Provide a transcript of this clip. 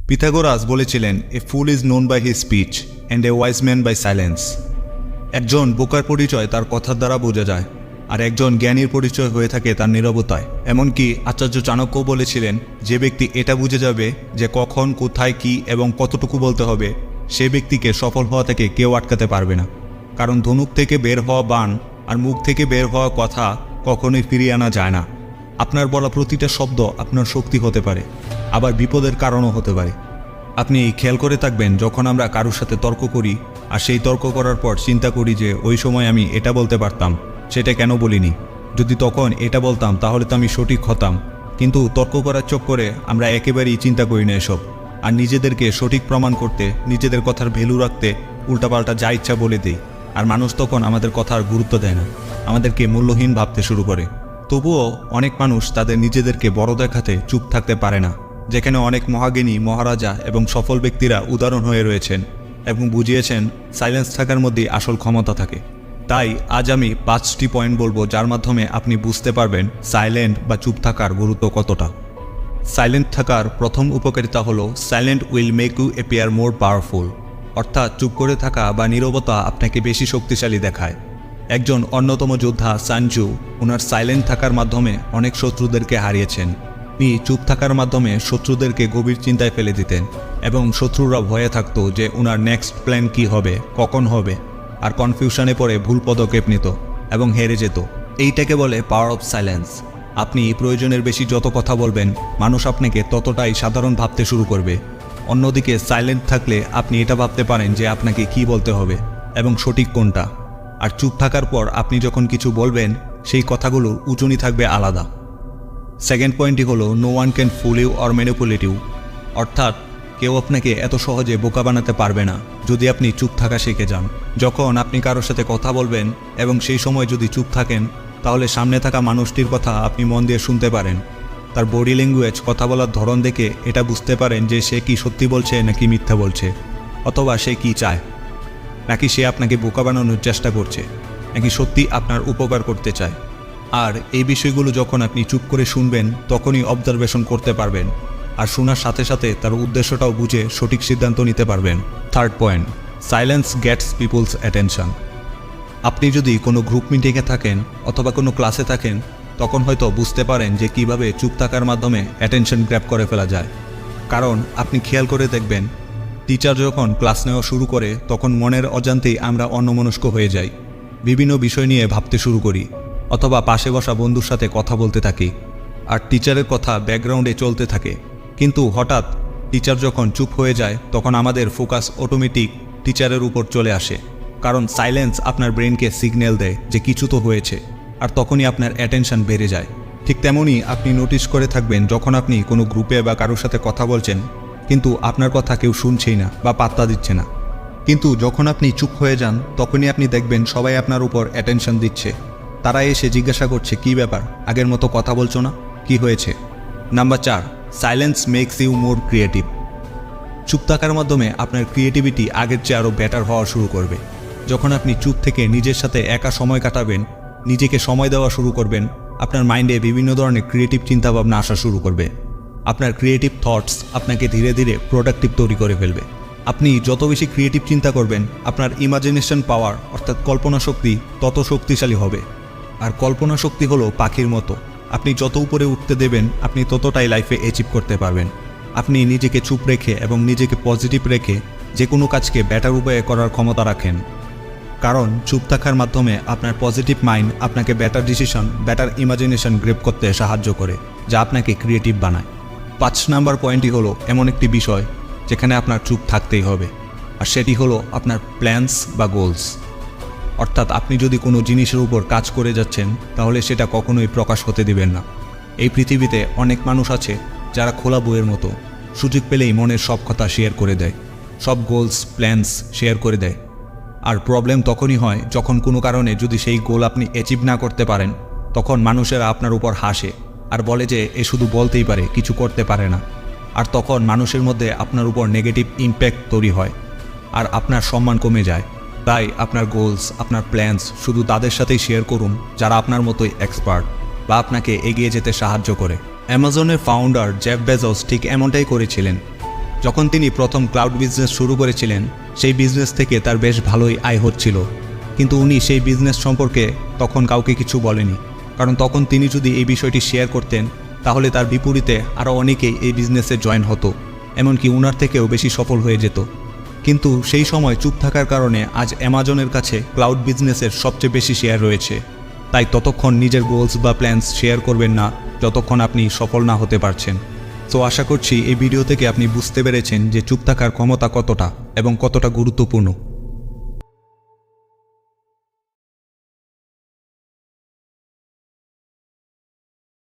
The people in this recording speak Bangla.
পিথাগোরাস বলেছিলেন, a fool is known by his speech and a wise man by silence. একজন বোকার পরিচয় তার কথার দ্বারা বোঝা যায়, আর একজন জ্ঞানীর পরিচয় হয়ে থাকে তার নীরবতায়। এমনকি আচার্য চাণক্য বলেছিলেন, যে ব্যক্তি এটা বুঝে যাবে যে কখন, কোথায়, কি এবং কতটুকু বলতে হবে, সে ব্যক্তিকে সফল হওয়া থেকে কেউ আটকাতে পারবে না। কারণ ধনুক থেকে বের হওয়া বাণ আর মুখ থেকে বের হওয়া কথা কখনোই ফিরিয়ে আনা যায় না। আপনার বলা প্রতিটা শব্দ আপনার শক্তি হতে পারে, আবার বিপদের কারণও হতে পারে। আপনি খেয়াল করে থাকবেন, যখন আমরা কারোর সাথে তর্ক করি আর সেই তর্ক করার পর চিন্তা করি যে ওই সময় আমি এটা বলতে পারতাম, সেটা কেন বলিনি, যদি তখন এটা বলতাম তাহলে তো আমি সঠিক হতাম। কিন্তু তর্ক করার চক্করে আমরা একেবারেই চিন্তা করি না এসব, আর নিজেদেরকে সঠিক প্রমাণ করতে, নিজেদের কথার ভ্যালু রাখতে উল্টাপাল্টা যা ইচ্ছা বলে দিই। আর মানুষ তখন আমাদের কথার গুরুত্ব দেয় না, আমাদেরকে মূল্যহীন ভাবতে শুরু করে। তবুও অনেক মানুষ তাদের নিজেদেরকে বড় দেখাতে চুপ থাকতে পারে না, যেখানে অনেক মহাজ্ঞানী, মহারাজা এবং সফল ব্যক্তিরা উদাহরণ হয়ে রয়েছেন এবং বুঝিয়েছেন সাইলেন্স থাকার মধ্যেই আসল ক্ষমতা থাকে। তাই আজ আমি 5টি পয়েন্ট বলবো, যার মাধ্যমে আপনি বুঝতে পারবেন সাইলেন্ট বা চুপ থাকার গুরুত্ব কতটা। সাইলেন্ট থাকার প্রথম উপকারিতা হলো, silent will make you appear more powerful. অর্থাৎ চুপ করে থাকা বা নীরবতা আপনাকে বেশি শক্তিশালী দেখায়। একজন অন্যতম যোদ্ধা সানজু ওনার সাইলেন্ট থাকার মাধ্যমে অনেক শত্রুদেরকে হারিয়েছেন। তিনি চুপ থাকার মাধ্যমে শত্রুদেরকে গভীর চিন্তায় ফেলে দিতেন এবং শত্রুরা ভয়ে থাকতো যে ওনার নেক্সট প্ল্যান কি হবে, কখন হবে, আর কনফিউশনে পড়ে ভুল পদক্ষেপ নিত এবং হেরে যেত। এইটাকে বলে পাওয়ার অফ সাইলেন্স। আপনি প্রয়োজনের বেশি যত কথা বলবেন, মানুষ আপনাকে ততটাই সাধারণ ভাবতে শুরু করবে। অন্যদিকে সাইলেন্ট থাকলে আপনি এটা ভাবতে পারেন যে আপনাকে কি বলতে হবে এবং সঠিক কোনটা। আর চুপ থাকার পর আপনি যখন কিছু বলবেন, সেই কথাগুলোর উঁচুনি থাকবে আলাদা। সেকেন্ড পয়েন্টটি হলো, no one can fool you or manipulate you. অর্থাৎ কেউ আপনাকে এত সহজে বোকা বানাতে পারবে না যদি আপনি চুপ থাকা শিখে যান। যখন আপনি কারোর সাথে কথা বলবেন এবং সেই সময় যদি চুপ থাকেন, তাহলে সামনে থাকা মানুষটির কথা আপনি মন দিয়ে শুনতে পারেন। তার বডি ল্যাঙ্গুয়েজ, কথা বলার ধরন দেখে এটা বুঝতে পারেন যে সে কি সত্যি বলছে নাকি মিথ্যা বলছে, অথবা সে কি চায়, নাকি সে আপনাকে বোকা বানানোর চেষ্টা করছে, নাকি সত্যি আপনার উপকার করতে চায়। আর এই বিষয়গুলো যখন আপনি চুপ করে শুনবেন, তখনই অবজারভেশন করতে পারবেন, আর শোনার সাথে সাথে তার উদ্দেশ্যটাও বুঝে সঠিক সিদ্ধান্ত নিতে পারবেন। Third point, silence gets people's attention. আপনি যদি কোনো গ্রুপ মিটিংয়ে থাকেন অথবা কোনো ক্লাসে থাকেন, তখন হয়তো বুঝতে পারেন যে কিভাবে চুপ থাকার মাধ্যমে অ্যাটেনশন গ্র্যাব করে ফেলা যায়। কারণ আপনি খেয়াল করে দেখবেন, টিচার যখন ক্লাস নেওয়া শুরু করে, তখন মনের অজান্তেই আমরা অন্যমনস্ক হয়ে যাই, বিভিন্ন বিষয় নিয়ে ভাবতে শুরু করি, অথবা পাশে বসা বন্ধুর সাথে কথা বলতে থাকি, আর টিচারের কথা ব্যাকগ্রাউন্ডে চলতে থাকে। কিন্তু হঠাৎ টিচার যখন চুপ হয়ে যায়, তখন আমাদের ফোকাস অটোমেটিক টিচারের উপর চলে আসে। কারণ সাইলেন্স আপনার ব্রেনকে সিগন্যাল দেয় যে কিছু তো হয়েছে, আর তখনই আপনার অ্যাটেনশন বেড়ে যায়। ঠিক তেমনই আপনি নোটিস করে থাকবেন, যখন আপনি কোনো গ্রুপে বা কারোর সাথে কথা বলছেন, কিন্তু আপনার কথা কেউ শুনছেই না বা পাত্তা দিচ্ছে না। কিন্তু যখন আপনি চুপ হয়ে যান, তখনই আপনি দেখবেন সবাই আপনার উপর অ্যাটেনশন দিচ্ছে। তারা এসে জিজ্ঞাসা করছে, কি ব্যাপার, আগের মতো কথা বলছো না, কি হয়েছে? Number 4, silence makes you more creative. চুপ থাকার মাধ্যমে আপনার ক্রিয়েটিভিটি আগের চেয়ে আরও বেটার হওয়া শুরু করবে। যখন আপনি চুপ থেকে নিজের সাথে একা সময় কাটাবেন, নিজেকে সময় দেওয়া শুরু করবেন, আপনার মাইন্ডে বিভিন্ন ধরনের ক্রিয়েটিভ চিন্তাভাবনা আসা শুরু করবে। আপনার ক্রিয়েটিভ থটস আপনাকে ধীরে ধীরে প্রোডাক্টিভ তৈরি করে ফেলবে। আপনি যত বেশি ক্রিয়েটিভ চিন্তা করবেন, আপনার ইমাজিনেশন পাওয়ার অর্থাৎ কল্পনা শক্তি তত শক্তিশালী হবে। আর কল্পনা শক্তি হলো পাখির মতো, আপনি যত উপরে উঠতে দেবেন, আপনি ততটাই লাইফে অ্যাচিভ করতে পারবেন। আপনি নিজেকে চুপ রেখে এবং নিজেকে পজিটিভ রেখে যে কোনো কাজকে বেটার উপায়ে করার ক্ষমতা রাখেন। কারণ চুপ থাকার মাধ্যমে আপনার পজিটিভ মাইন্ড আপনাকে better decision, better imagination grape করতে সাহায্য করে, যা আপনাকে ক্রিয়েটিভ বানায়। 5 নাম্বার পয়েন্টই হলো এমন একটি বিষয় যেখানে আপনার চুপ থাকতেই হবে, আর সেটি হলো আপনার প্ল্যানস বা গোলস। অর্থাৎ আপনি যদি কোনো জিনিসের উপর কাজ করে যাচ্ছেন, তাহলে সেটা কখনোই প্রকাশ হতে দিবেন না। এই পৃথিবীতে অনেক মানুষ আছে যারা খোলা বইয়ের মতো, সুযোগ পেলেই মনের সব কথা শেয়ার করে দেয়, সব গোলস, প্ল্যানস শেয়ার করে দেয়। আর প্রবলেম তখনই হয় যখন কোনো কারণে যদি সেই গোল আপনি অ্যাচিভ না করতে পারেন, তখন মানুষেরা আপনার উপর হাসে আর বলে যে এ শুধু বলতেই পারে, কিছু করতে পারে না। আর তখন মানুষের মধ্যে আপনার উপর নেগেটিভ ইম্প্যাক্ট তৈরি হয়, আর আপনার সম্মান কমে যায়। তাই আপনার গোলস, আপনার প্ল্যানস শুধু তাদের সাথেই শেয়ার করুন যারা আপনার মতোই এক্সপার্ট বা আপনাকে এগিয়ে যেতে সাহায্য করে। অ্যামাজনের ফাউন্ডার জেফ বেজোস ঠিক এমনটাই করেছিলেন। যখন তিনি প্রথম ক্লাউড বিজনেস শুরু করেছিলেন সেই বিজনেস থেকে তার বেশ ভালোই আয় হচ্ছিল, কিন্তু উনি সেই বিজনেস সম্পর্কে তখন কাউকে কিছু বলেনি, কারণ তখন তিনি যদি এই বিষয়টি শেয়ার করতেন তাহলে তার বিপরীতে আরও অনেকেই এই বিজনেসে জয়েন হতো, এমনকি উনার থেকেও বেশি সফল হয়ে যেত। কিন্তু সেই সময় চুপ থাকার কারণে আজ অ্যামাজনের কাছে ক্লাউড বিজনেসের সবচেয়ে বেশি শেয়ার রয়েছে। তাই ততক্ষণ নিজের গোলস বা প্ল্যানস শেয়ার করবেন না যতক্ষণ আপনি সফল না হতে পারছেন। তো আশা করছি এই ভিডিও থেকে আপনি বুঝতে পেরেছেন যে চুপ থাকার ক্ষমতা কতটা এবং কতটা গুরুত্বপূর্ণ।